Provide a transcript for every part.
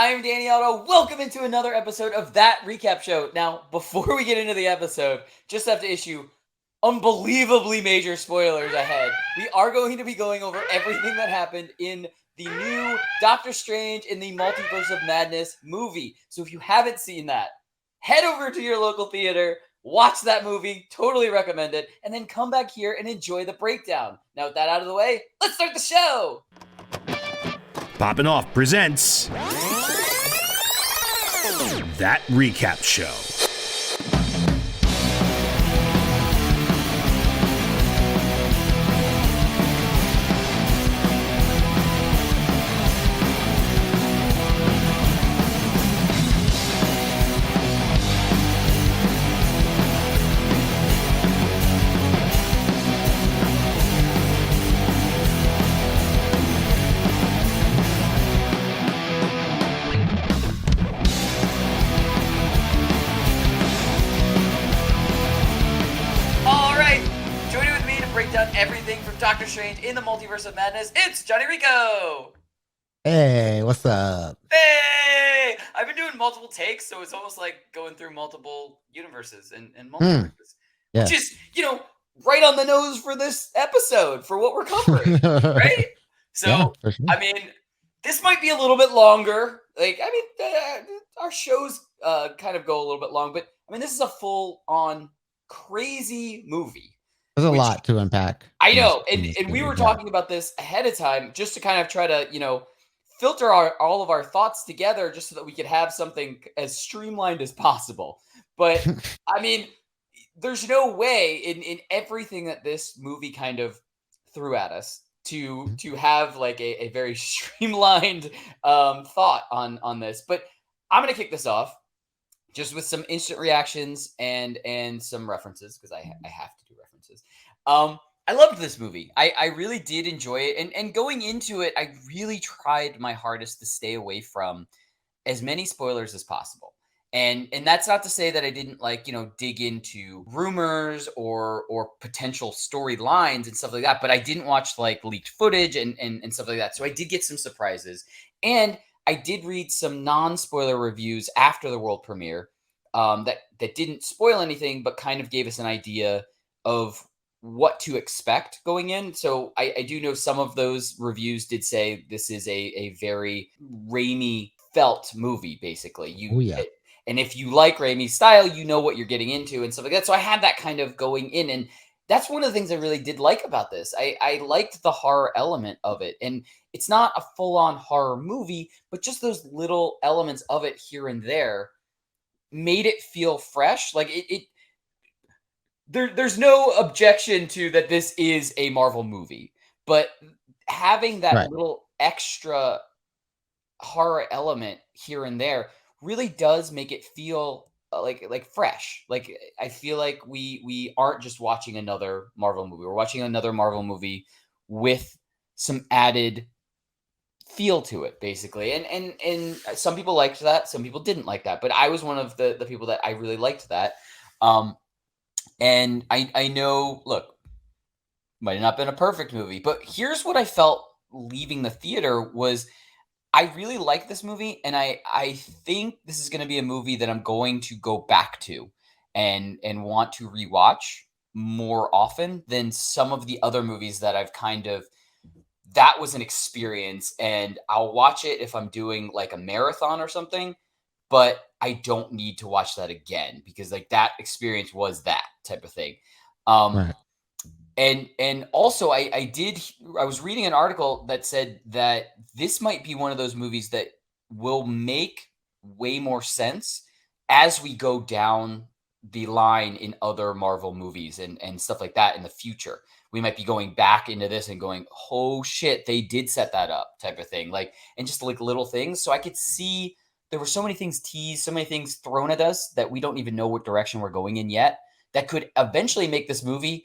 I'm Danny Otto. Welcome into another episode of That Recap Show. Now, before we get into the episode, just have to issue unbelievably major spoilers ahead. We are going to be going over everything that happened in the new Doctor Strange in the Multiverse of Madness movie. So if you haven't seen that, head over to your local theater, watch that movie, totally recommend it, and then come back here and enjoy the breakdown. Now, with that out of the way, let's start the show! Poppin' Off presents That Recap Show. Everything from Doctor Strange in the Multiverse of Madness. It's Johnny Rico. Hey, what's up? Hey, I've been doing multiple takes, so it's almost like going through multiple universes and multiverses, yeah. Which is, right on the nose for this episode for what we're covering, right? So, yeah, for sure. I mean, this might be a little bit longer. Our shows kind of go a little bit long, but I mean, this is a full-on crazy movie. There's a lot to unpack. I know, and we were talking about this ahead of time just to kind of try to, filter all of our thoughts together just so that we could have something as streamlined as possible. But, I mean, there's no way in everything that this movie kind of threw at us to have, like, a very streamlined thought on this. But I'm going to kick this off just with some instant reactions and some references, because I have to do references. I loved this movie. I really did enjoy it. And going into it, I really tried my hardest to stay away from as many spoilers as possible. And that's not to say that I didn't dig into rumors or potential storylines and stuff like that, but I didn't watch leaked footage and stuff like that. So I did get some surprises. And I did read some non-spoiler reviews after the world premiere that didn't spoil anything, but kind of gave us an idea of what to expect going in. So I do know some of those reviews did say this is a very Raimi felt movie, basically. And if you like Raimi's style, you know what you're getting into and stuff like that. So I had that kind of going in. And that's one of the things I really did like about this. I liked the horror element of it. And it's not a full-on horror movie, but just those little elements of it here and there made it feel fresh. There's no objection to that this is a Marvel movie, but having that little extra horror element here and there really does make it feel like fresh. Like I feel like we aren't just watching another Marvel movie. We're watching another Marvel movie with some added feel to it, basically. And some people liked that, some people didn't like that, but I was one of the people that I really liked that. And I know, look, might have not been a perfect movie, but here's what I felt leaving the theater was I really like this movie, and I think this is going to be a movie that I'm going to go back to and want to rewatch more often than some of the other movies that I've that was an experience, and I'll watch it if I'm doing like a marathon or something, but I don't need to watch that again because that experience was that type of thing. And also I was reading an article that said that this might be one of those movies that will make way more sense as we go down the line in other Marvel movies and stuff like that in the future. We might be going back into this and going, oh shit, they did set that up type of thing. And just little things. So I could see there were so many things teased, so many things thrown at us that we don't even know what direction we're going in yet that could eventually make this movie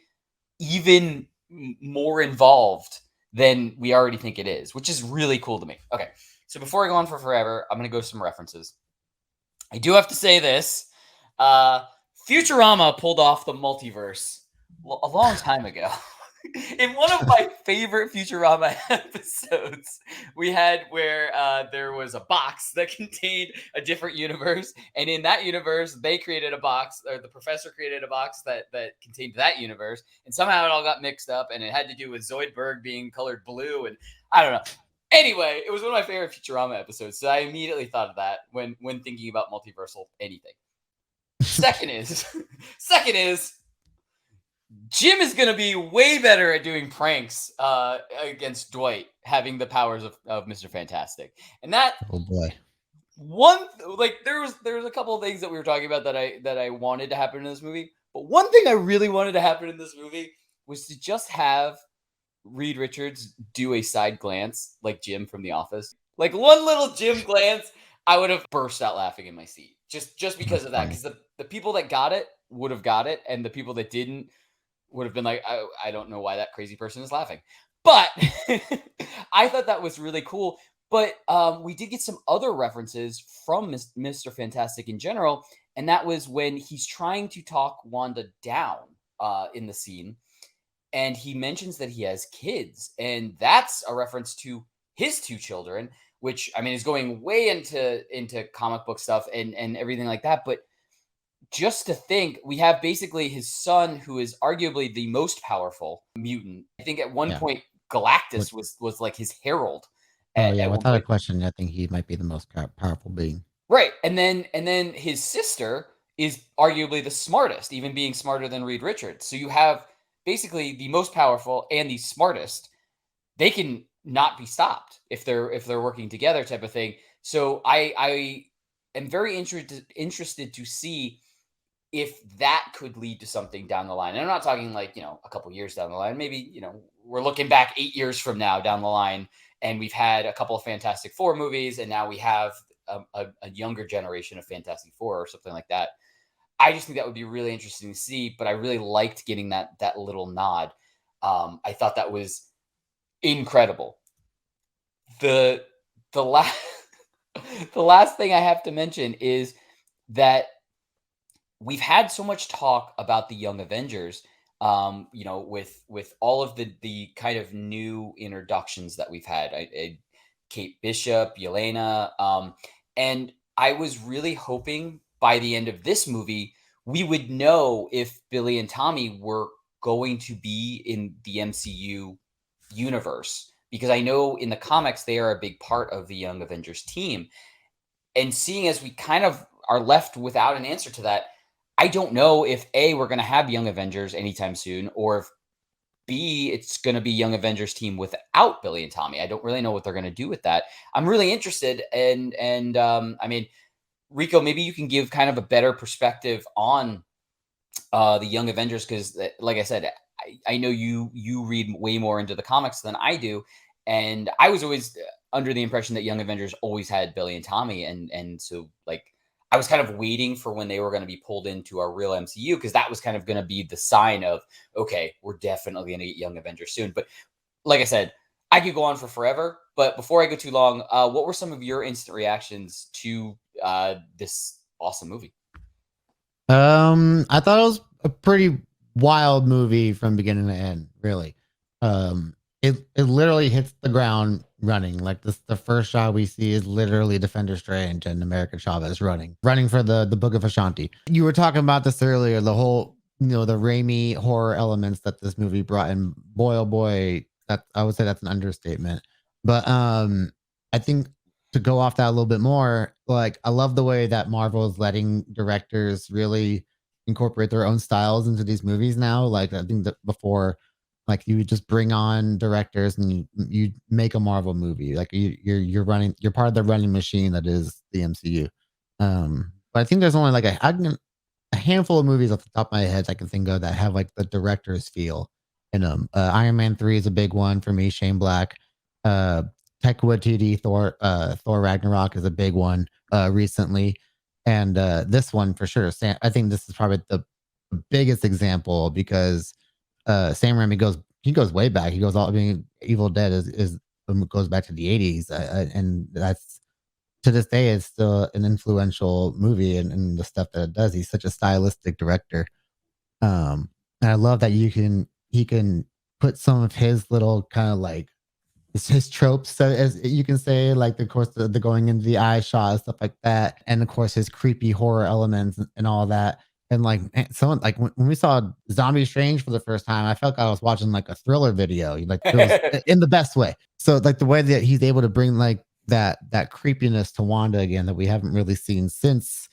even more involved than we already think it is, which is really cool to me. Okay, so before I go on for forever, I'm going to go some references. I do have to say this. Futurama pulled off the multiverse a long time ago. In one of my favorite Futurama episodes, we had where there was a box that contained a different universe, and in that universe, they created a box, or the professor created a box that contained that universe, and somehow it all got mixed up, and it had to do with Zoidberg being colored blue, and I don't know. Anyway, it was one of my favorite Futurama episodes, so I immediately thought of that when thinking about multiversal anything. Second is, second is. Jim is going to be way better at doing pranks against Dwight, having the powers of Mr. Fantastic. And that Oh boy. there was a couple of things that we were talking about that I wanted to happen in this movie. But one thing I really wanted to happen in this movie was to just have Reed Richards do a side glance like Jim from The Office. Like one little Jim glance, I would have burst out laughing in my seat. Just because of that. Because the people that got it would have got it, and the people that didn't would have been like, I don't know why that crazy person is laughing. But I thought that was really cool. But we did get some other references from Mr. Fantastic in general. And that was when he's trying to talk Wanda down in the scene. And he mentions that he has kids. And that's a reference to his two children, which, I mean, is going way into comic book stuff and everything like that. But just to think, we have basically his son, who is arguably the most powerful mutant. I think at one point, Galactus was like his herald. Without a question, I think he might be the most powerful being. Right, and then his sister is arguably the smartest, even being smarter than Reed Richards. So you have basically the most powerful and the smartest. They can not be stopped if they're working together, type of thing. So I am very interested to see if that could lead to something down the line. And I'm not talking like, a couple years down the line. Maybe, we're looking back 8 years from now down the line, and we've had a couple of Fantastic Four movies, and now we have a younger generation of Fantastic Four or something like that. I just think that would be really interesting to see, but I really liked getting that little nod. I thought that was incredible. The last the last thing I have to mention is that we've had so much talk about the Young Avengers, with all of the kind of new introductions that we've had. Kate Bishop, Yelena, and I was really hoping by the end of this movie we would know if Billy and Tommy were going to be in the MCU universe, because I know in the comics they are a big part of the Young Avengers team. And seeing as we kind of are left without an answer to that, I don't know if A, we're going to have Young Avengers anytime soon, or if B, it's going to be Young Avengers team without Billy and Tommy. I don't really know what they're going to do with that. I'm really interested. And I mean, Rico, maybe you can give kind of a better perspective on the Young Avengers, because like I said, I know you read way more into the comics than I do. And I was always under the impression that Young Avengers always had Billy and Tommy. And so like, I was kind of waiting for when they were going to be pulled into our real MCU, because that was kind of going to be the sign of, okay, we're definitely going to get Young Avengers soon. But like I said, I could go on for forever. But before I go too long, what were some of your instant reactions to this awesome movie? I thought it was a pretty wild movie from beginning to end, really. It literally hits the ground running. Like the first shot we see is literally Defender Strange and America Chavez running for the Book of Ashanti. You were talking about this earlier, the whole, the Raimi horror elements that this movie brought in. Boy, oh boy, that I would say that's an understatement. But I think to go off that a little bit more, like I love the way that Marvel is letting directors really incorporate their own styles into these movies now. Like I think that before, like you would just bring on directors and you make a Marvel movie. Like you're part of the running machine that is the MCU. But I think there's only like a handful of movies off the top of my head I can think of that have like the director's feel in them. Iron Man 3 is a big one for me. Shane Black. Taika Waititi, Thor Ragnarok is a big one recently. And this one for sure. I think this is probably the biggest example, because Sam Raimi goes way back. He goes all. I mean, Evil Dead goes back to the 80s, and that's to this day is still an influential movie and the stuff that it does. He's such a stylistic director, and I love that he can put some of his little kind of like his tropes, as you can say, like of course the going into the eye shot and stuff like that, and of course his creepy horror elements and all that. And like someone like when we saw Zombie Strange for the first time, I felt like I was watching like a thriller video, like it was in the best way. So like the way that he's able to bring like that creepiness to Wanda again that we haven't really seen since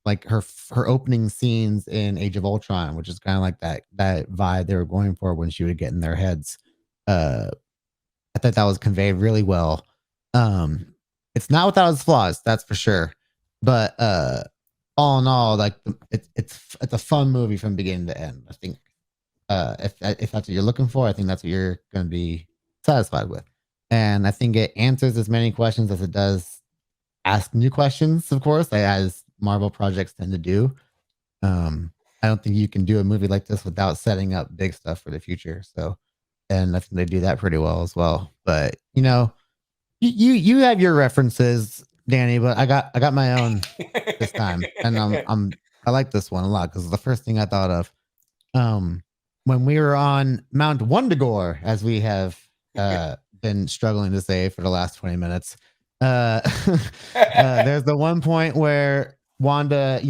like her opening scenes in Age of Ultron, which is kind of like that vibe they were going for when she would get in their heads. I thought that was conveyed really well. It's not without its flaws, that's for sure. But all in all, like it's a fun movie from beginning to end. I think if that's what you're looking for, I think that's what you're going to be satisfied with. And I think it answers as many questions as it does ask new questions. Of course, as Marvel projects tend to do. I don't think you can do a movie like this without setting up big stuff for the future. So. And I think they do that pretty well as well. But you know, you have your references, Danny, but I got my own this time, and I like this one a lot because the first thing I thought of, when we were on Mount Wundagore, as we have been struggling to say for the last 20 minutes, there's the one point where Wanda,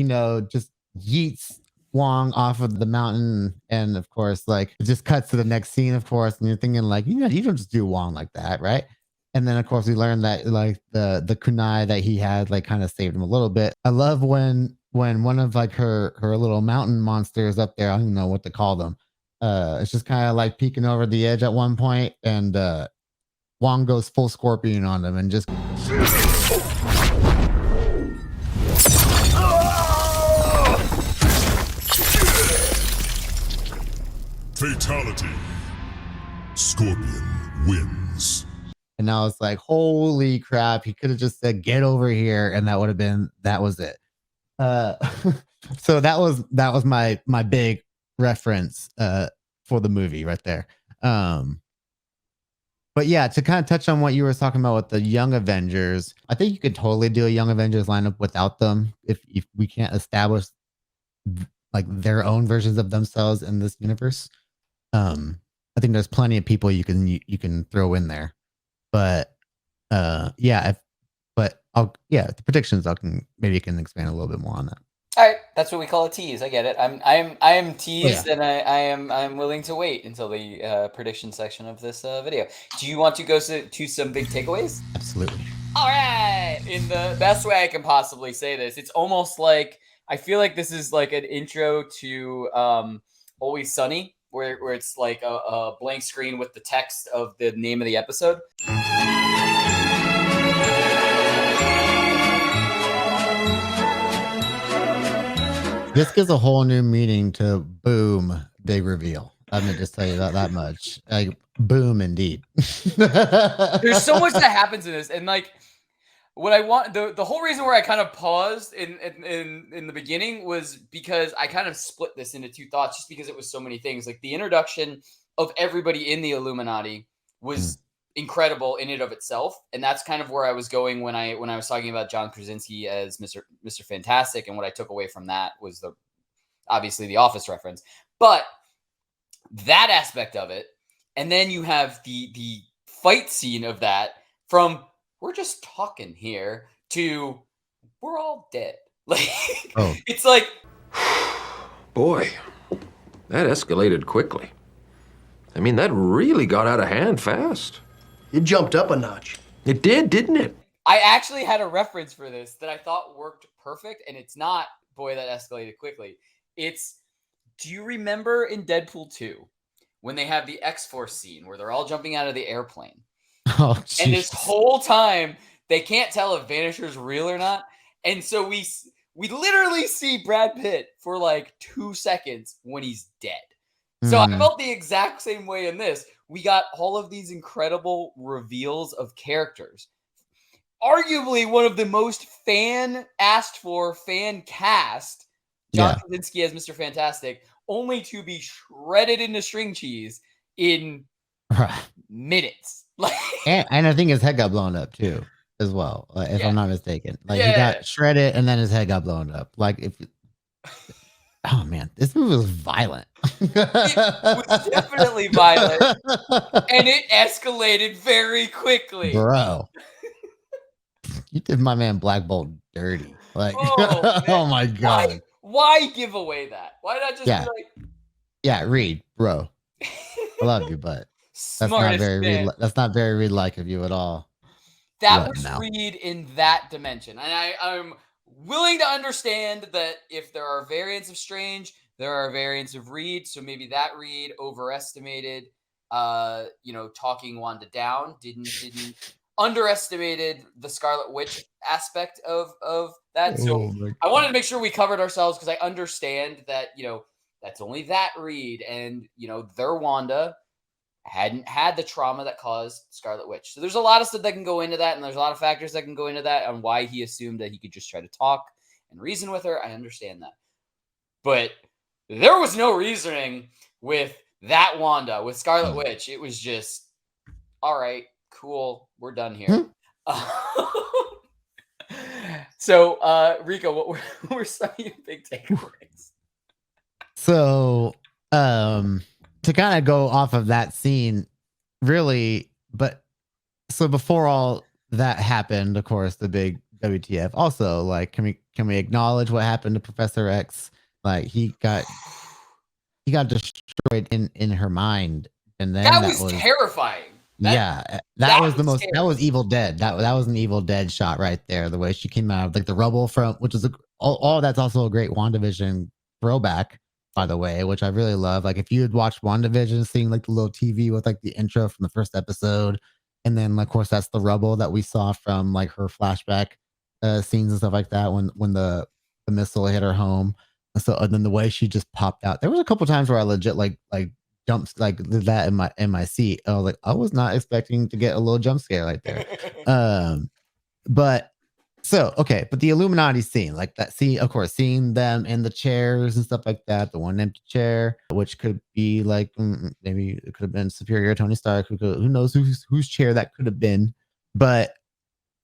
just yeets Wong off of the mountain, and of course, like it just cuts to the next scene, of course, and you're thinking like, you don't just do Wong like that, right? And then of course we learned that like the kunai that he had like kind of saved him a little bit. I love when one of like her little mountain monsters up there, I don't even know what to call them, it's just kind of like peeking over the edge at one point, and Wong goes full scorpion on them and just Fatality. Scorpion wins. And I was like, holy crap, he could have just said, get over here, and that was it. So that was my big reference for the movie right there. But yeah, to kind of touch on what you were talking about with the Young Avengers, I think you could totally do a Young Avengers lineup without them if we can't establish like their own versions of themselves in this universe. I think there's plenty of people you can throw in there, but the predictions maybe you can expand a little bit more on that. All right, that's what we call a tease. I get it. I am teased, and I'm willing to wait until the prediction section of this video. Do you want to go to some big takeaways? Absolutely. All right, in the best way I can possibly say this, it's almost like I feel like this is like an intro to Always Sunny, where it's like a blank screen with the text of the name of the episode. This gives a whole new meaning to boom, big reveal. I'm gonna just tell you that much. Like boom, indeed. There's so much that happens in this, and like what I want, the whole reason where I kind of paused in the beginning was because I kind of split this into two thoughts, just because it was so many things. Like the introduction of everybody in the Illuminati was incredible in and of itself, and that's kind of where I was going when I was talking about John Krasinski as Mr. Fantastic, and what I took away from that was obviously the Office reference, but that aspect of it, and then you have the fight scene of that from we're just talking here to we're all dead. Like It's like, boy, that escalated quickly. I mean, that really got out of hand fast. It jumped up a notch. It did, didn't it? I actually had a reference for this that I thought worked perfect, and it's not, boy, that escalated quickly. It's, do you remember in Deadpool 2 when they have the X-Force scene where they're all jumping out of the airplane? Oh, and this whole time, they can't tell if Vanisher's real or not. And so we literally see Brad Pitt for like 2 seconds when he's dead. So I felt the exact same way in this. We got all of these incredible reveals of characters. Arguably one of the most fan-asked for, fan-cast, John Krasinski as Mr. Fantastic, only to be shredded into string cheese in minutes. And I think his head got blown up too, as well, if I'm not mistaken. Like he got shredded and then his head got blown up. Like Oh man, this movie was violent. It was definitely violent, and it escalated very quickly. Bro, you did my man Black Bolt dirty. Like, Oh man, oh my god. why give away that? Why not just Yeah, be like, yeah, Reed, bro, I love you, but smartest man? That's not very Reed like of you at all. That What was now? Reed in that dimension. And I'm willing to understand that if there are variants of Strange, there are variants of Reed. So maybe that Reed overestimated talking Wanda down, didn't underestimated the Scarlet Witch aspect of that. So Oh my I wanted to god. make sure we covered ourselves because I understand that, that's only that Reed and their Wanda hadn't had the trauma that caused Scarlet Witch. So there's a lot of stuff that can go into that, and there's a lot of factors that can go into that on why he assumed that he could just try to talk and reason with her. I understand that. But there was no reasoning with that Wanda, with Scarlet Witch. It was just, all right, cool, we're done here. So, Rico, what were some of your big takeaways? So, to kind of go off of that scene, really, but so before all that happened, of course, the big WTF. Also, like, can we acknowledge what happened to Professor X? Like, he got destroyed in her mind, and then That was terrifying. That was the most. That was Evil Dead. That was an Evil Dead shot right there. The way she came out of like the rubble from, which is all that's also a great WandaVision throwback, by the way, which I really love. Like if you had watched WandaVision, seeing like the little TV with like the intro from the first episode, and then of course that's the rubble that we saw from like her flashback scenes and stuff like that when the missile hit her home. And then the way she just popped out. There was a couple times where I legit like jumps like did that in my seat. I was like, I was not expecting to get a little jump scare right there. But so okay, but the Illuminati scene, like that scene, of course, seeing them in the chairs and stuff like that, the one empty chair, which could be like maybe it could have been Superior Tony Stark, who knows whose chair that could have been. But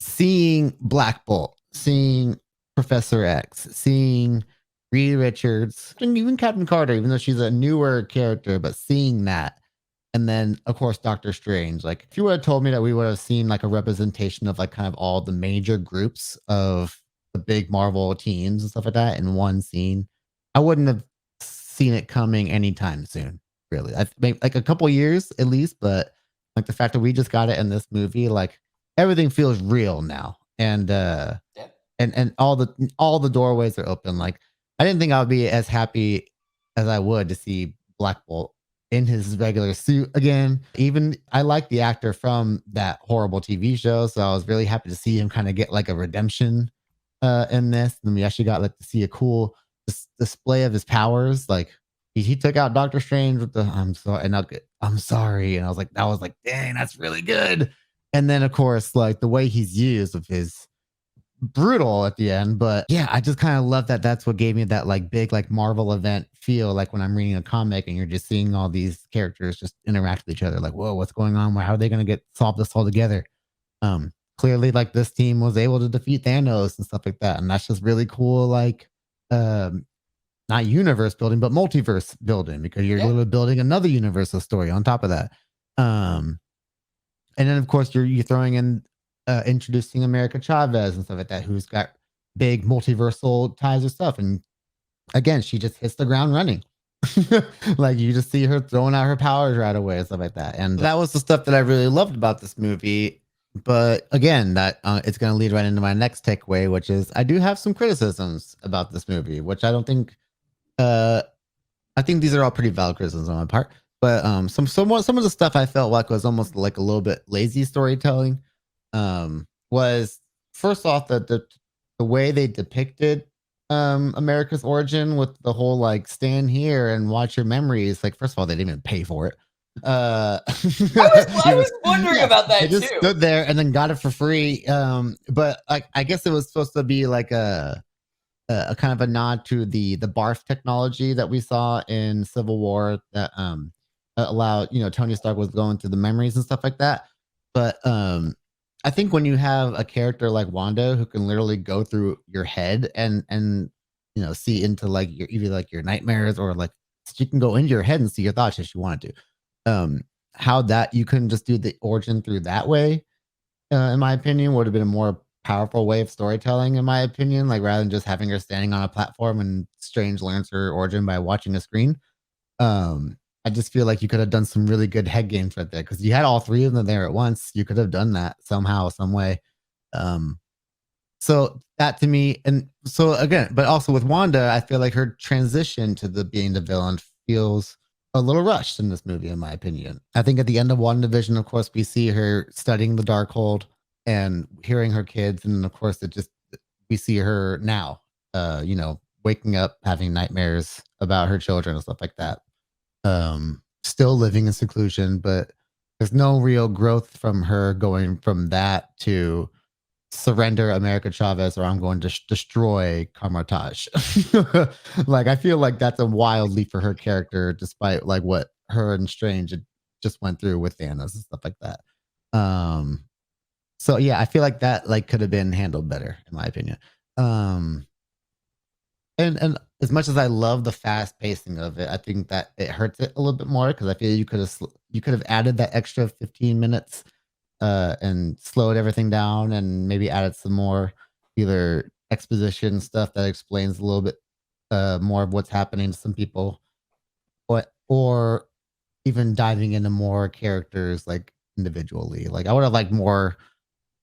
seeing Black Bolt, seeing Professor X, seeing Reed Richards, and even Captain Carter, even though she's a newer character, but seeing that. And then, of course, Doctor Strange. Like, if you would have told me that we would have seen like a representation of like kind of all the major groups of the big Marvel teams and stuff like that in one scene, I wouldn't have seen it coming anytime soon. Really, I think like a couple years at least, but like the fact that we just got it in this movie, like everything feels real now, and and all the doorways are open. Like I didn't think I would be as happy as I would to see Black Bolt in his regular suit again. Even I like the actor from that horrible TV show, so I was really happy to see him kind of get like a redemption in this. And we actually got like to see a cool display of his powers. Like he took out Doctor Strange with the I'm sorry, and I'm sorry, and I was like, dang, that's really good. And then of course, like the way he's used with his brutal at the end, but yeah, I just kind of love that. That's what gave me that like big like Marvel event feel, like when I'm reading a comic and you're just seeing all these characters just interact with each other. Like, whoa, what's going on? How are they going to solve this all together? Clearly, like this team was able to defeat Thanos and stuff like that, and that's just really cool. Like, not universe building, but multiverse building, because you're literally building another universal story on top of that. And then of course you're throwing in introducing America Chavez and stuff like that, who's got big multiversal ties or stuff. And again, she just hits the ground running. Like you just see her throwing out her powers right away and stuff like that. And that was the stuff that I really loved about this movie. But again, that it's going to lead right into my next takeaway, which is I do have some criticisms about this movie, which I don't think. I think these are all pretty valid criticisms on my part. But some of the stuff I felt like was almost like a little bit lazy storytelling. Was first off the way they depicted America's origin with the whole like stand here and watch your memories. Like, first of all, they didn't even pay for it. I was wondering about that they just too. stood there and then got it for free. But I guess it was supposed to be like a kind of a nod to the barf technology that we saw in Civil War that allowed, Tony Stark was going through the memories and stuff like that. But I think when you have a character like Wanda who can literally go through your head and see into like your either like your nightmares or like she can go into your head and see your thoughts if she wanted to. How that you couldn't just do the origin through that way, in my opinion, would have been a more powerful way of storytelling, in my opinion. Like rather than just having her standing on a platform and Strange learns her origin by watching a screen. I just feel like you could have done some really good head games right there because you had all three of them there at once. You could have done that somehow, some way. Um, so that to me, and so again, but also with Wanda, I feel like her transition to being the villain feels a little rushed in this movie, in my opinion. I think at the end of WandaVision, of course, we see her studying the Darkhold and hearing her kids, and of course, we see her now, waking up, having nightmares about her children and stuff like that. Still living in seclusion, but there's no real growth from her going from that to surrender America Chavez or I'm going to destroy Carmartage. Like I feel like that's a wild leap for her character, despite like what her and Strange just went through with Thanos and stuff like that. So yeah, I feel like that like could have been handled better, in my opinion. And as much as I love the fast pacing of it, I think that it hurts it a little bit more because I feel you could have added that extra 15 minutes and slowed everything down and maybe added some more either exposition stuff that explains a little bit more of what's happening to some people, or even diving into more characters like individually. Like I would have liked more,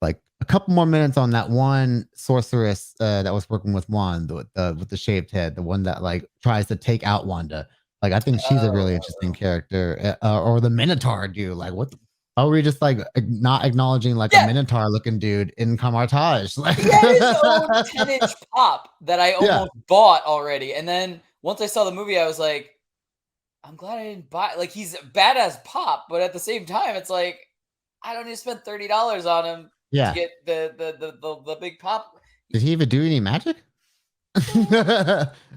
like a couple more minutes on that one sorceress that was working with Wanda with the shaved head, the one that like tries to take out Wanda. Like I think she's a really interesting character. Or the Minotaur dude. Like what? How are we just like not acknowledging like a Minotaur looking dude in Camartage? Like he had his own 10-inch pop that I almost bought already, and then once I saw the movie, I was like, I'm glad I didn't buy. Like he's badass pop, but at the same time, it's like I don't need to spend $30 on him to get the big pop. Did he even do any magic? I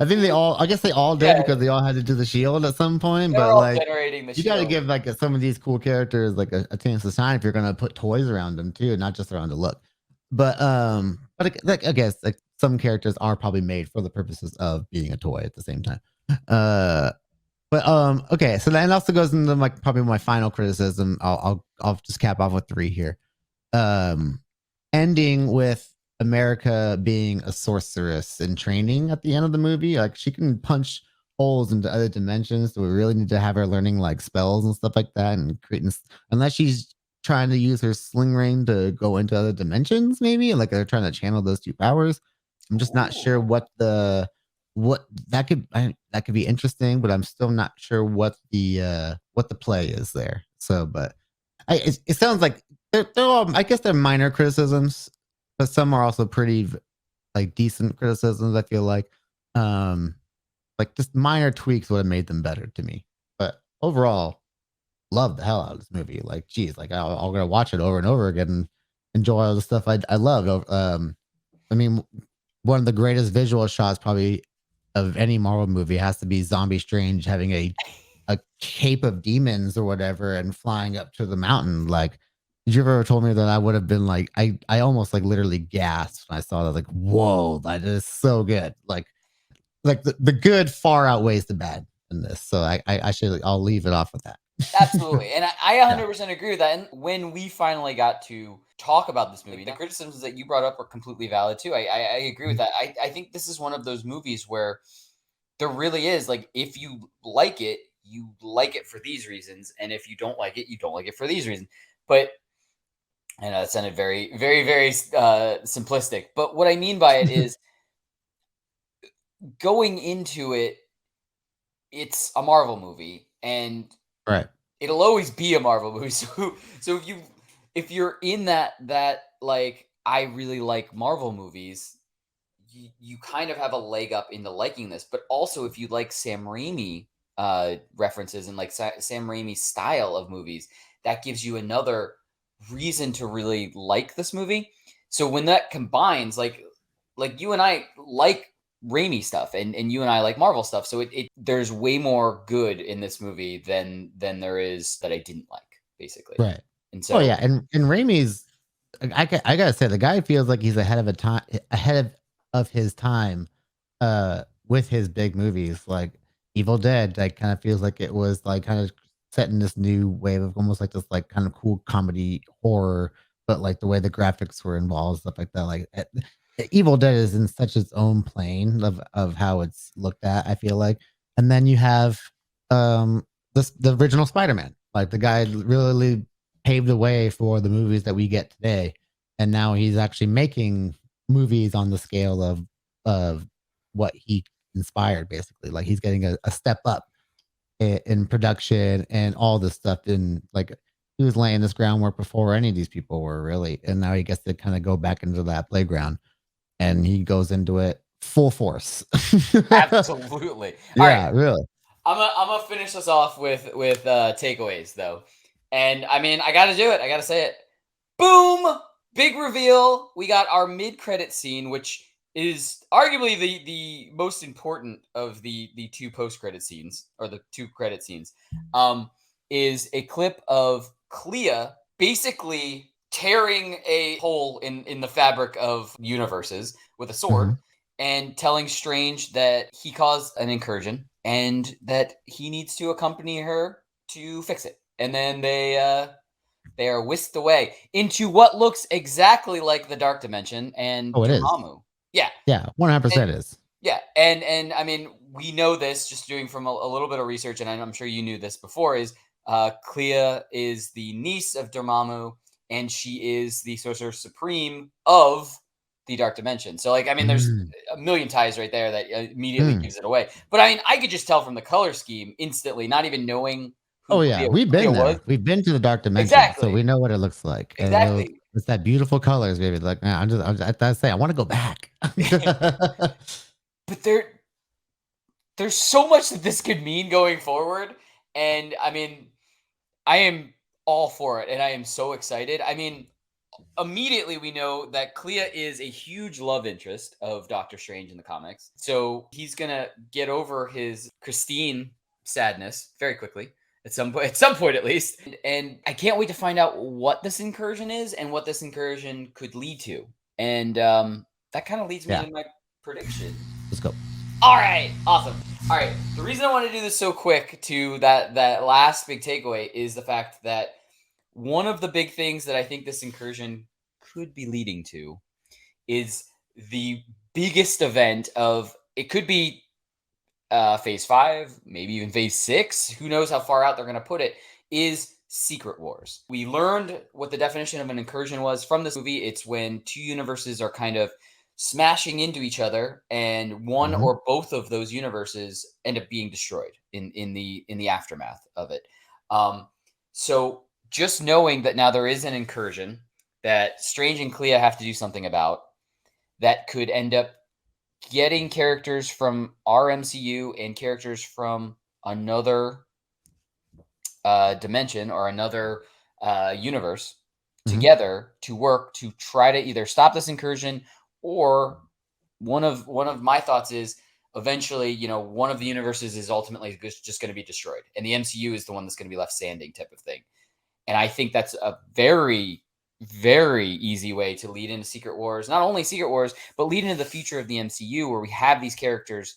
think I guess they all did because they all had to do the shield at some point. They're but all like generating the you shield. got to give like some of these cool characters like a chance to shine if you're gonna put toys around them too, not just around the look. But like I guess like some characters are probably made for the purposes of being a toy at the same time. Okay, so that also goes into like probably my final criticism. I'll just cap off with 3 here. Ending with America being a sorceress in training at the end of the movie. Like she can punch holes into other dimensions. Do we really need to have her learning like spells and stuff like that and creating, unless she's trying to use her sling ring to go into other dimensions, maybe like they're trying to channel those 2 powers. I'm just not sure what that could be interesting, but I'm still not sure what the play is there. So, but it sounds like they're all, I guess they're minor criticisms, but some are also pretty like decent criticisms. I feel like just minor tweaks would have made them better to me. But overall, love the hell out of this movie. Like, geez, like I'm gonna watch it over and over again and enjoy all the stuff I love. I mean, one of the greatest visual shots probably of any Marvel movie has to be Zombie Strange having a cape of demons or whatever and flying up to the mountain. Like, did you ever told me that I would have been like, I almost like literally gasped when I saw that. Like, whoa, that is so good. Like the good far outweighs the bad in this. So I'll leave it off with that. Absolutely. And I 100% agree with that. And when we finally got to talk about this movie, the criticisms that you brought up were completely valid too. I agree with that. I think this is one of those movies where there really is like, if you like it, you like it for these reasons. And if you don't like it, you don't like it for these reasons. But I know that sounded very, very, very simplistic. But what I mean by it is going into it, it's a Marvel movie. And right, it'll always be a Marvel movie. So if you're in that like I really like Marvel movies, you kind of have a leg up into liking this. But also if you like Sam Raimi references and like Sam Raimi's style of movies, that gives you another reason to really like this movie. So when that combines, like you and I like Raimi stuff and you and I like Marvel stuff. So there's way more good in this movie than there is that I didn't like, basically. Right. And so and Raimi's, I gotta say, the guy feels like he's ahead of his time with his big movies like Evil Dead, like kind of feels like it was like kind of setting this new wave of almost like this like kind of cool comedy horror, but like the way the graphics were involved, stuff like that. Like Evil Dead is in such its own plane of how it's looked at, I feel like. And then you have the original Spider-Man. Like the guy really paved the way for the movies that we get today. And now he's actually making movies on the scale of what he inspired, basically. Like he's getting a step up in production and all this stuff. In like he was laying this groundwork before any of these people were really, and now he gets to kind of go back into that playground, and he goes into it full force. Absolutely. All Yeah, right. really. I'm gonna finish this off with takeaways though, and I mean I got to do it. I got to say it. Boom! Big reveal. We got our mid-credit scene, which is arguably the most important of the two post-credit scenes, or the two credit scenes. Is a clip of Clea basically tearing a hole in the fabric of universes with a sword, and telling Strange that he caused an incursion and that he needs to accompany her to fix it. And then they are whisked away into what looks exactly like the Dark Dimension and Oh, it is. Dormammu. Yeah. Yeah, 100% is. Yeah. And I mean, we know this just doing from a little bit of research, and I'm sure you knew this before, is Clea is the niece of Dormammu, and she is the Sorcerer Supreme of the Dark Dimension. So, like, I mean, there's a million ties right there that immediately gives it away. But I mean, I could just tell from the color scheme instantly, not even knowing who Oh yeah, Clea, we've been Clea there. was. We've been to the Dark Dimension, so Exactly. we know what it looks like. And Exactly. it's that beautiful colors, baby. Like, man, I say, I want to go back. But there's so much that this could mean going forward, and I mean, I am all for it, and I am so excited. I mean, immediately we know that Clea is a huge love interest of Doctor Strange in the comics, so he's gonna get over his Christine sadness very quickly at some point, at least. And I can't wait to find out what this incursion is and what this incursion could lead to. And that kind of leads me to my prediction. Let's go. All right, awesome. All right, the reason I want to do this so quick to that last big takeaway is the fact that one of the big things that I think this incursion could be leading to is the biggest event of, it could be phase 5, maybe even phase 6, who knows how far out they're going to put it, is Secret Wars. We learned what the definition of an incursion was from this movie. It's when two universes are kind of smashing into each other, and one or both of those universes end up being destroyed in the aftermath of it. So just knowing that now there is an incursion that Strange and Clea have to do something about, that could end up getting characters from our MCU and characters from another dimension or another universe together to work to try to either stop this incursion, or one of my thoughts is eventually, one of the universes is ultimately just going to be destroyed, and the MCU is the one that's going to be left standing, type of thing. And I think that's a very, very easy way to lead into Secret Wars. Not only Secret Wars, but lead into the future of the MCU, where we have these characters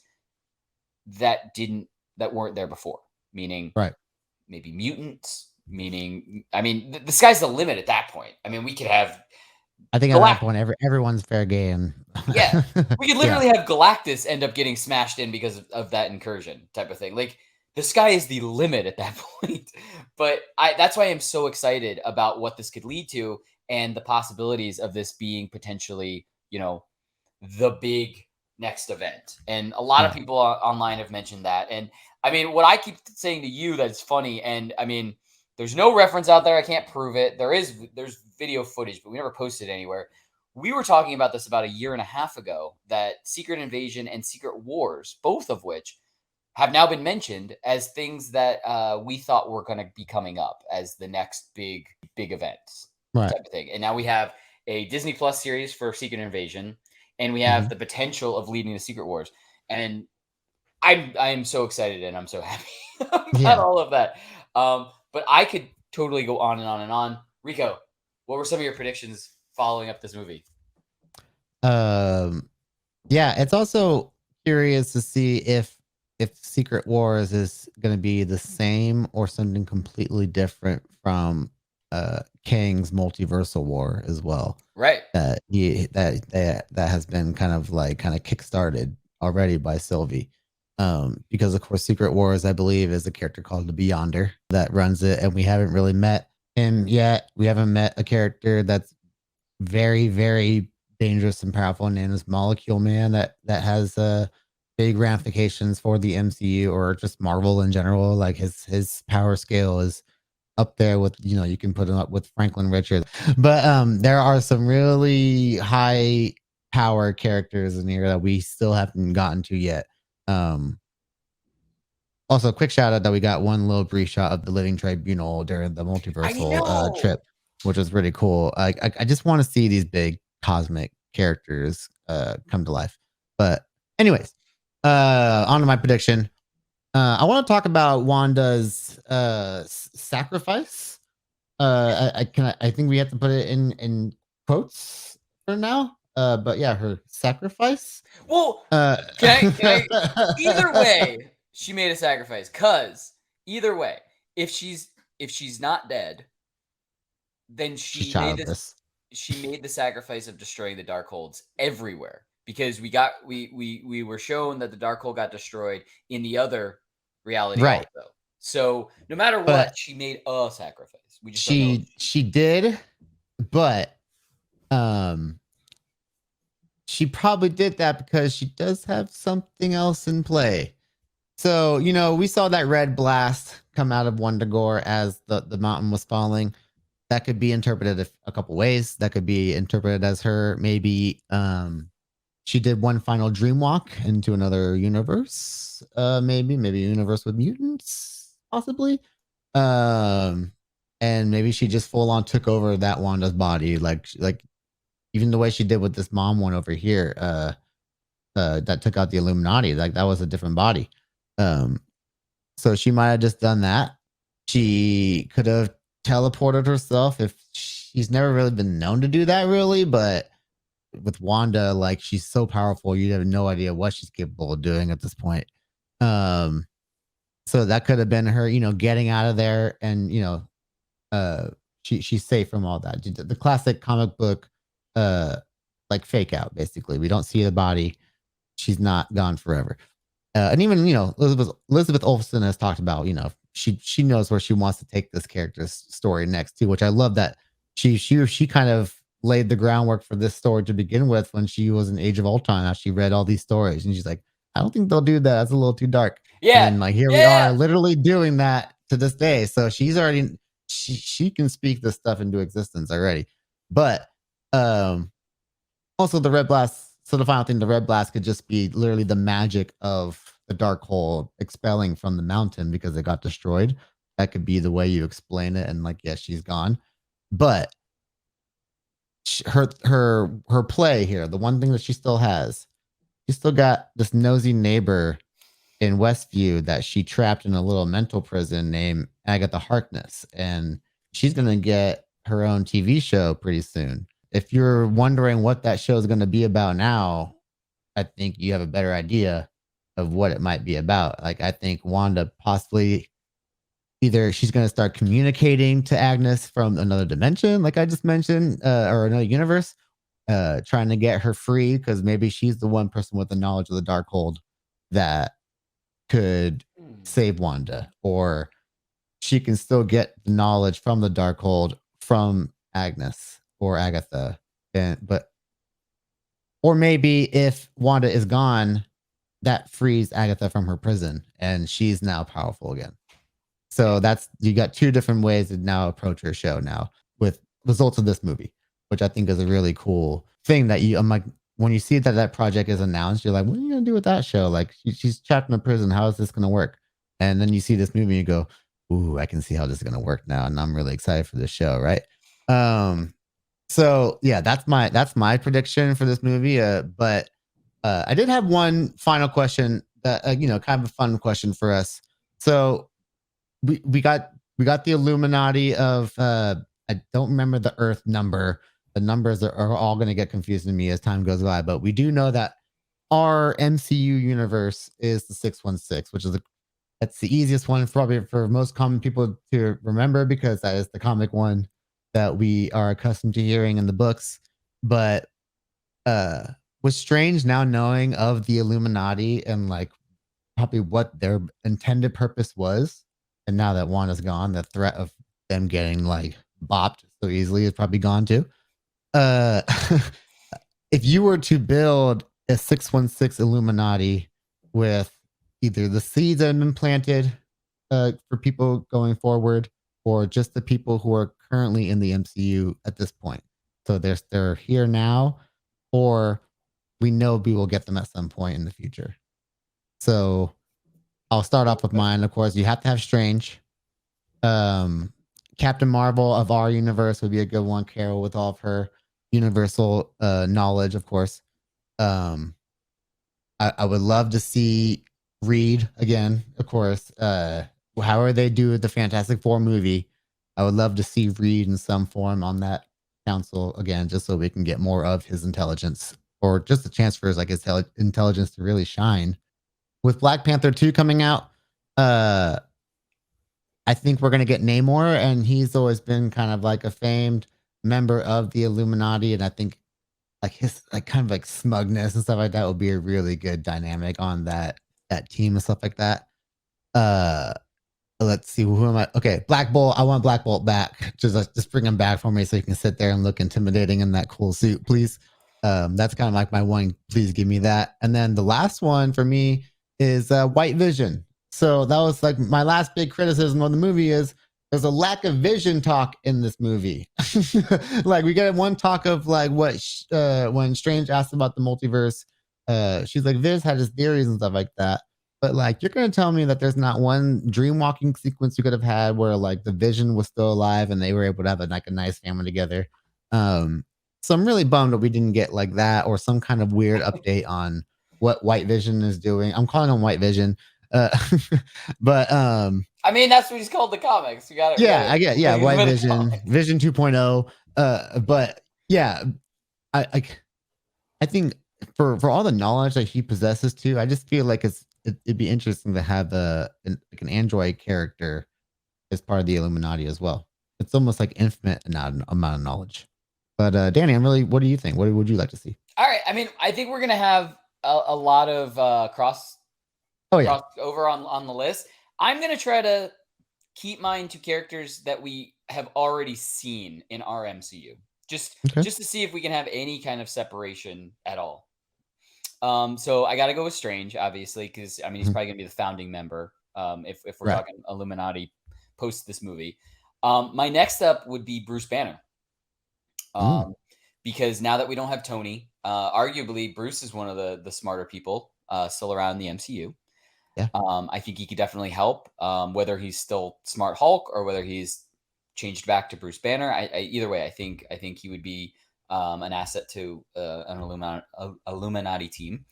that weren't there before. Meaning, maybe mutants. Meaning, I mean, the sky's the limit at that point. I mean, we could have. I think at that point, everyone's fair game. Yeah, we could literally have Galactus end up getting smashed in because of that incursion, type of thing. Like, the sky is the limit at that point. But that's why I'm so excited about what this could lead to, and the possibilities of this being potentially, the big next event. And a lot of people online have mentioned that. And I mean, what I keep saying to you that's funny, and I mean, there's no reference out there. I can't prove it. There's video footage, but we never posted it anywhere. We were talking about this about a year and a half ago, that Secret Invasion and Secret Wars, both of which have now been mentioned as things that we thought were going to be coming up as the next big events, type of thing. And now we have a Disney Plus series for Secret Invasion, and we have the potential of leading to Secret Wars. And I am so excited, and I'm so happy about all of that. But I could totally go on and on and on. Rico, what were some of your predictions following up this movie? Yeah, it's also curious to see if Secret Wars is going to be the same or something completely different from Kang's multiversal war as well. Right. That has been kind of kickstarted already by Sylvie. Because of course Secret Wars, I believe, is a character called the Beyonder that runs it, and we haven't really met him yet. We haven't met a character that's very, very dangerous and powerful, named as Molecule Man, that has big ramifications for the MCU or just Marvel in general. Like his power scale is up there with, you can put him up with Franklin Richards. But there are some really high power characters in here that we still haven't gotten to yet. Also, quick shout out that we got one little brief shot of the Living Tribunal during the multiversal trip, which was really cool. I just want to see these big cosmic characters come to life. But anyways, on to my prediction. I want to talk about Wanda's sacrifice. I think we have to put it in quotes for now. But yeah, her sacrifice. Well, can I either way, she made a sacrifice. Cause either way, if she's not dead, then she made the sacrifice of destroying the Darkholds everywhere. Because we were shown that the Darkhold got destroyed in the other reality also. So no matter what, she made a sacrifice. We just she did, but she probably did that because she does have something else in play. So, we saw that red blast come out of Wundagore as the mountain was falling. That could be interpreted a couple ways. That could be interpreted as her maybe she did one final dream walk into another universe. Maybe a universe with mutants, possibly. And maybe she just full on took over that Wanda's body, like even the way she did with this mom one over here, that took out the Illuminati. Like that was a different body. So she might have just done that. She could have teleported herself if she's never really been known to do that, really, but with Wanda, like she's so powerful, you have no idea what she's capable of doing at this point. So that could have been her, getting out of there, and she's safe from all that. The classic comic book, like fake out. Basically, we don't see the body. She's not gone forever. And even Elizabeth Olsen has talked about, she knows where she wants to take this character's story next too, which I love that she kind of laid the groundwork for this story to begin with when she was in Age of Ultron. As she read all these stories, and she's like, I don't think they'll do that. That's a little too dark. Yeah. And like here we are, literally doing that to this day. So she's already she can speak this stuff into existence already. But also the red blast. So the final thing, the red blast could just be literally the magic of the Darkhold expelling from the mountain because it got destroyed. That could be the way you explain it. And like, yes, she's gone. But her play here, the one thing that she still has, she still got this nosy neighbor in Westview that she trapped in a little mental prison named Agatha Harkness. And she's going to get her own TV show pretty soon. If you're wondering what that show is going to be about now, I think you have a better idea of what it might be about. Like, I think Wanda possibly either she's going to start communicating to Agnes from another dimension, like I just mentioned, or another universe, trying to get her free, because maybe she's the one person with the knowledge of the Darkhold that could save Wanda, or she can still get the knowledge from the Darkhold from Agnes or Agatha. Or maybe if Wanda is gone, that frees Agatha from her prison and she's now powerful again. So you got two different ways to now approach her show now with results of this movie, which I think is a really cool thing that I'm like, when you see that project is announced, you're like, what are you going to do with that show? Like she's trapped in a prison. How is this going to work? And then you see this movie and you go, ooh, I can see how this is going to work now. And I'm really excited for this show. Right. So yeah, that's my prediction for this movie. But I did have one final question that, kind of a fun question for us. So we got the Illuminati of, I don't remember the Earth number. The numbers are all going to get confusing to me as time goes by, but we do know that our MCU universe is the 616, which is that's the easiest one probably for most common people to remember because that is the comic one that we are accustomed to hearing in the books. But was Strange now knowing of the Illuminati and like probably what their intended purpose was, and now that Wanda's gone, the threat of them getting like bopped so easily is probably gone too. Uh, if you were to build a 616 Illuminati with either the seeds that have been planted for people going forward, or just the people who are currently in the MCU at this point, so they're here now, or we know we will get them at some point in the future. So I'll start off with mine. Of course, you have to have Strange. Captain Marvel of our universe would be a good one. Carol with all of her universal knowledge, of course. I would love to see Reed again, of course. However they do the Fantastic Four movie, I would love to see Reed in some form on that council again, just so we can get more of his intelligence, or just a chance for his like his intelligence to really shine. With Black Panther 2 coming out, I think we're gonna get Namor, and he's always been kind of like a famed member of the Illuminati, and I think like his like kind of like smugness and stuff like that would be a really good dynamic on that team and stuff like that. Let's see, who am I? Okay, Black Bolt. I want Black Bolt back. Just bring him back for me so he can sit there and look intimidating in that cool suit, please. That's kind of like my one. Please give me that. And then the last one for me is White Vision. So that was like my last big criticism of the movie is there's a lack of Vision talk in this movie. Like we get one talk of like what when Strange asked about the multiverse, she's like Viz had his theories and stuff like that. But like you're gonna tell me that there's not one dream walking sequence you could have had where like the Vision was still alive and they were able to have like a nice family together. So I'm really bummed that we didn't get like that or some kind of weird update on what White Vision is doing. I'm calling him White Vision. But I mean, that's what he's called in the comics. You got it. yeah, I get White Vision, comics. Vision 2.0. But yeah, I think for all the knowledge that he possesses too, I just feel like it'd be interesting to have like an android character as part of the Illuminati as well. It's almost like infinite amount of knowledge. But Danny, what do you think? What would you like to see? All right. I mean, I think we're gonna have a lot of crossover on the list. I'm gonna try to keep mine to characters that we have already seen in our MCU, just to see if we can have any kind of separation at all. So I got to go with Strange, obviously, because I mean he's probably gonna be the founding member. If we're talking Illuminati post this movie, my next up would be Bruce Banner. Because now that we don't have Tony, arguably Bruce is one of the smarter people still around in the MCU. Yeah. I think he could definitely help, whether he's still Smart Hulk or whether he's changed back to Bruce Banner. Either way, I think he would be an asset to an Illuminati team.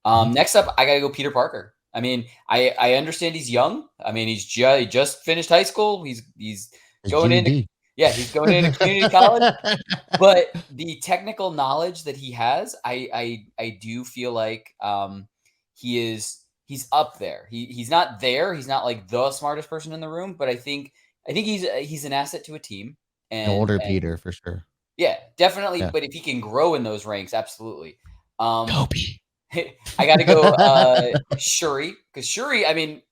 Next up, I got to go Peter Parker. I mean, I understand he's young. I mean, he just finished high school. He's going into he's going into community college. But the technical knowledge that he has, I do feel like he's up there. He's not there. He's not like the smartest person in the room, but I think he's an asset to a team. And older Peter for sure. Yeah, definitely. Yeah. But if he can grow in those ranks, absolutely. Kobe. I got to go Shuri, because Shuri. I mean,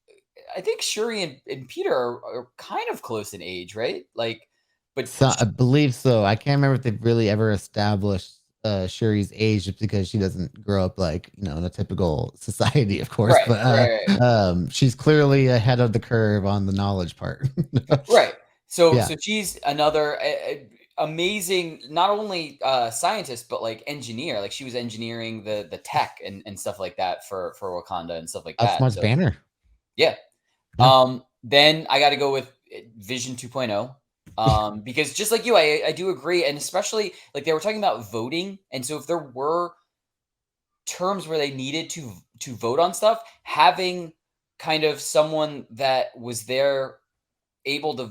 I think Shuri and Peter are kind of close in age, right? Like. But I believe so. I can't remember if they've really ever established Shuri's age, just because she doesn't grow up like in a typical society, of course. Right. She's clearly ahead of the curve on the knowledge part. Right. So she's another amazing, not only scientist but like engineer. Like she was engineering the tech and stuff like that for Wakanda and stuff like that. That's Banner. Yeah. Then I got to go with Vision 2.0. Because just like you, I do agree. And especially like they were talking about voting. And so if there were terms where they needed to vote on stuff, having kind of someone that was there able to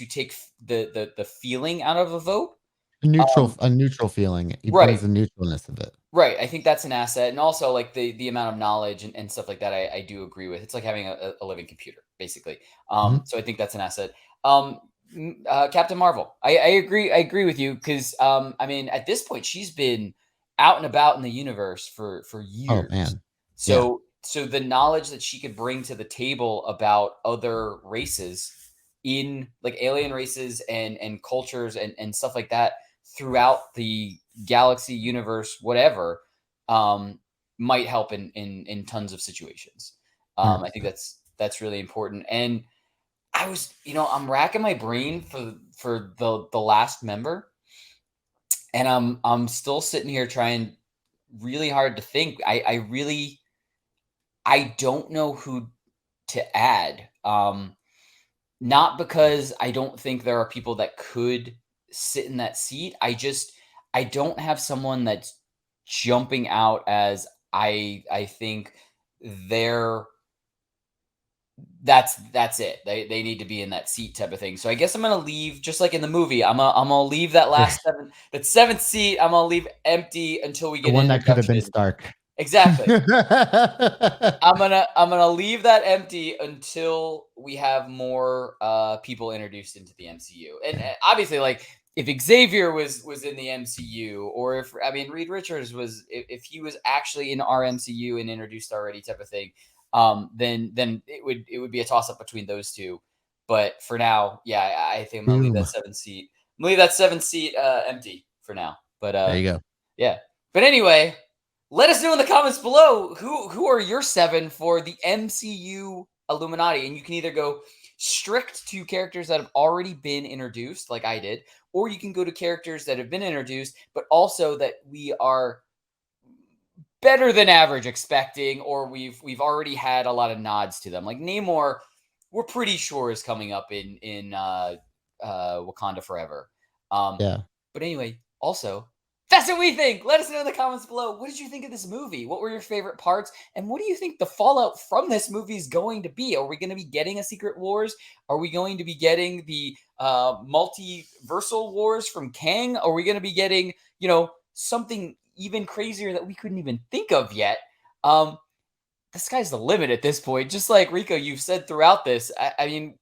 take the feeling out of a vote. A neutral feeling. He brings the neutralness of it. Right. I think that's an asset. And also like the amount of knowledge and stuff like that, I do agree with. It's like having a living computer, basically. Mhm. So I think that's an asset. Captain Marvel. I agree. I agree with you because I mean, at this point, she's been out and about in the universe for Oh years. man. Yeah. So the knowledge that she could bring to the table about other races in like alien races and cultures and stuff like that throughout the galaxy, universe, whatever, um, might help in tons of situations. I think 100%. that's really important. And I was, I'm racking my brain for the last member, and I'm still sitting here trying really hard to think. I don't know who to add. Not because I don't think there are people that could sit in that seat. I don't have someone that's jumping out as I think they're that's it. They need to be in that seat type of thing. So I guess I'm gonna leave just like in the movie. I'm gonna leave that last that seventh seat. I'm gonna leave empty until we The get one an that could have been introduction. Stark. Exactly. I'm gonna leave that empty until we have more people introduced into the MCU. And obviously, like if Xavier was in the MCU, or if I mean Reed Richards was, if he was actually in our MCU and introduced already, type of thing, then it would be a toss up between those two. But for now, yeah, I think I'm gonna leave Boom. that 7th seat. I'm gonna leave that 7th seat empty for now. But There you go. yeah. But anyway, let us know in the comments below who are your 7 for the MCU Illuminati, and you can either go strict to characters that have already been introduced, like I did, or you can go to characters that have been introduced, but also that we are better than average expecting, or we've already had a lot of nods to them. Like Namor, we're pretty sure is coming up in Wakanda Forever. Um, Yeah. but anyway, also, that's what we think. Let us know in the comments below. What did you think of this movie? What were your favorite parts? And what do you think the fallout from this movie is going to be? Are we going to be getting a Secret Wars? Are we going to be getting the multiversal wars from Kang? Are we going to be getting, something even crazier that we couldn't even think of yet? The sky's the limit at this point. Just like Rico, you've said throughout this. I mean,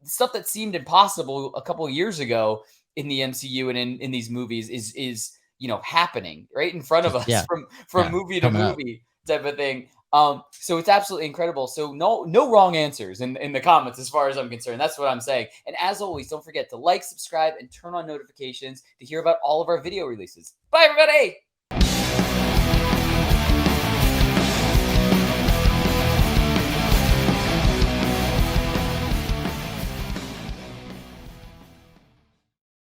stuff that seemed impossible a couple of years ago in the MCU and in these movies is happening right in front of Just, us yeah. from Yeah. movie to Coming up. movie type of thing. So it's absolutely incredible. So no wrong answers in the comments as far as I'm concerned. That's what I'm saying. And as always, don't forget to like, subscribe, and turn on notifications to hear about all of our video releases. Bye, everybody.